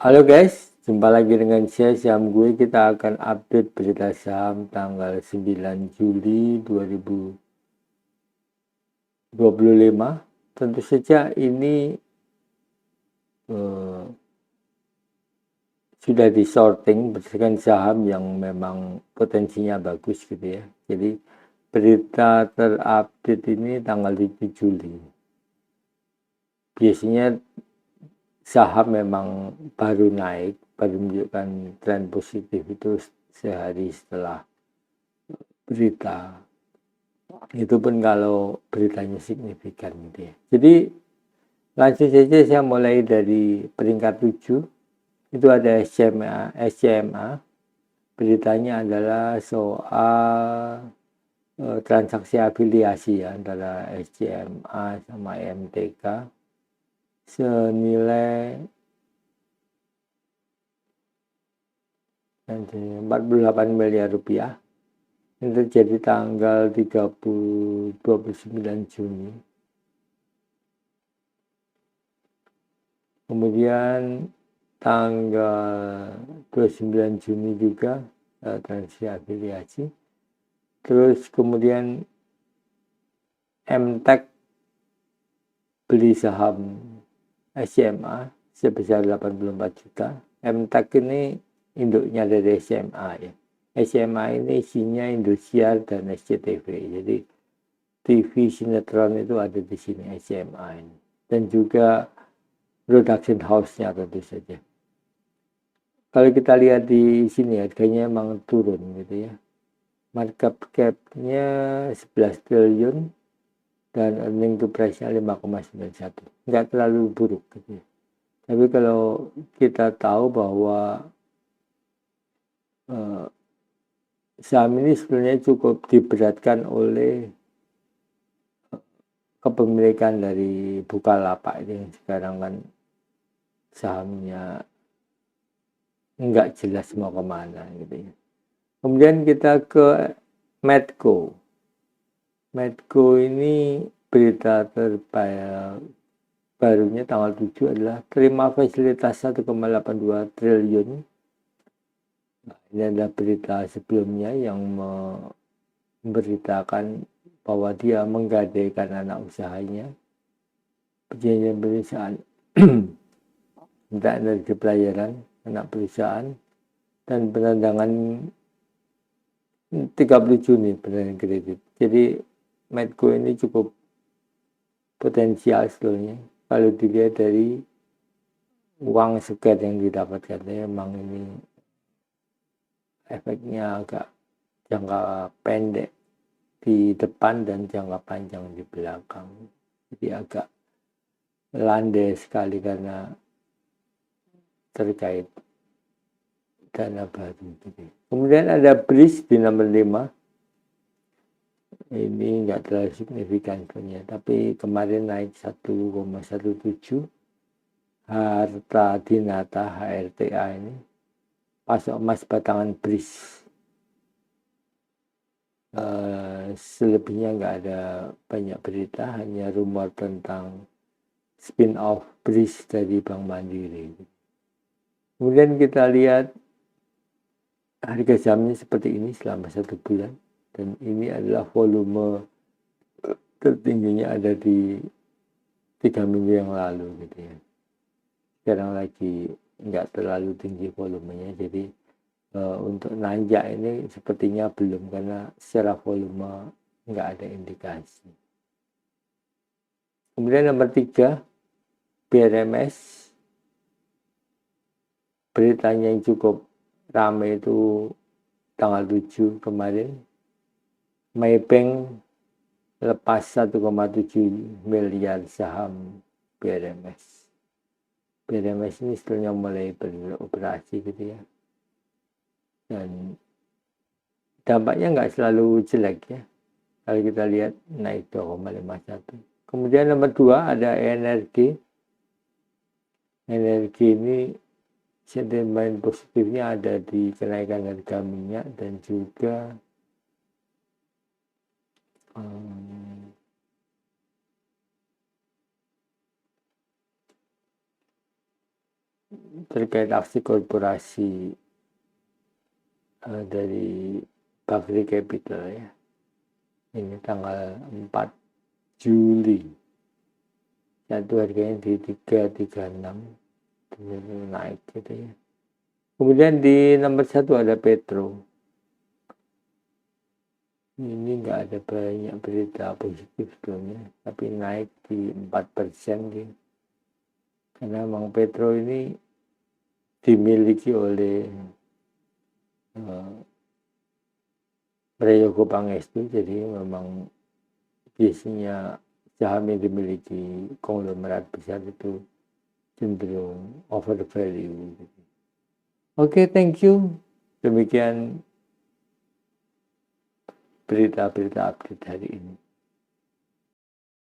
Halo guys, jumpa lagi dengan saya Syam gue. Kita akan update berita saham tanggal 9 Juli 2025. Tentu saja ini eh, sudah di sorting berdasarkan saham yang memang potensinya bagus gitu ya. Jadi berita terupdate ini tanggal 7 Juli. Biasanya saham memang baru naik, baru menunjukkan tren positif itu sehari setelah berita. Itu pun kalau beritanya signifikan gitu ya. Jadi langsung saja saya mulai dari peringkat 7. Itu ada SCMA. Beritanya adalah soal transaksi afiliasi ya, antara SCMA sama MTK senilai 48 miliar rupiah. Ini terjadi tanggal 29 Juni. Kemudian tanggal 29 Juni juga transaksi afiliasi. Terus kemudian MTEK beli saham SCMA sebesar 84 juta. MTEK ini induknya dari SMA ya. SMA ini isinya Indosiar dan SCTV. Jadi TV sinetron itu ada di sini SMA ini. Dan juga production house-nya tentu saja. Kalau kita lihat di sini harganya memang turun gitu ya. Market cap-nya 11 triliun dan earning to price-nya 5,91. Nggak terlalu buruk gitu ya. Tapi kalau kita tahu bahwa saham ini sebenarnya cukup diberatkan oleh kepemilikan dari Bukalapak ini yang sekarang kan sahamnya nggak jelas mau kemana gitu ya. Kemudian kita ke Medco. Medco ini berita terbarunya tanggal 7 adalah terima fasilitas 1,82 triliun. Nah, ini adalah berita sebelumnya yang memberitakan bahwa dia menggadaikan anak usahanya, perjanjian perusahaan tentang energi pelayaran anak perusahaan, dan penandatangan 30 Juni penandatangan kredit. Jadi Medco ini cukup potensial sebetulnya kalau dilihat dari uang sekian yang didapatkan. Memang ini efeknya agak jangka pendek di depan dan jangka panjang di belakang. Jadi agak landai sekali karena terkait dana baru. Kemudian ada BRIS di nomor 5. Ini nggak terlalu signifikan sebenarnya, tapi kemarin naik 1,17. Harta Dinata HRTA ini pasok emas batangan BRIS. Selebihnya nggak ada banyak berita, hanya rumor tentang spin off BRIS dari Bank Mandiri. Kemudian kita lihat harga sahamnya seperti ini selama 1 bulan, dan ini adalah volume tertingginya ada di 3 minggu yang lalu gitu ya. Sekarang lagi nggak terlalu tinggi volumenya, jadi untuk nanjak ini sepertinya belum, karena secara volume nggak ada indikasi. Kemudian nomor 3, BRMS. Beritanya yang cukup ramai itu tanggal 7 kemarin. Maybank lepas 1,7 miliar saham BRMS. BRMS ini sebenarnya mulai beroperasi gitu ya. Dan dampaknya nggak selalu jelek ya. Kalau kita lihat naik 2,51. Kemudian nomor 2 ada energi. Energi ini sentimen positifnya ada di kenaikan harga minyak dan juga terkait aksi korporasi dari Bakri Capital ya. Ini tanggal 4 Juli. Satu harganya di 336 naik gitu ya. Kemudian di nomor 1 ada Petro. Ini nggak ada banyak berita positif sebelumnya, tapi naik di 4% gitu. Karena memang Petro ini dimiliki oleh Prayogo Pangestu, jadi memang biasanya saham yang dimiliki konglomerat besar itu cenderung over value. Oke, thank you. Demikian berita-berita update hari ini.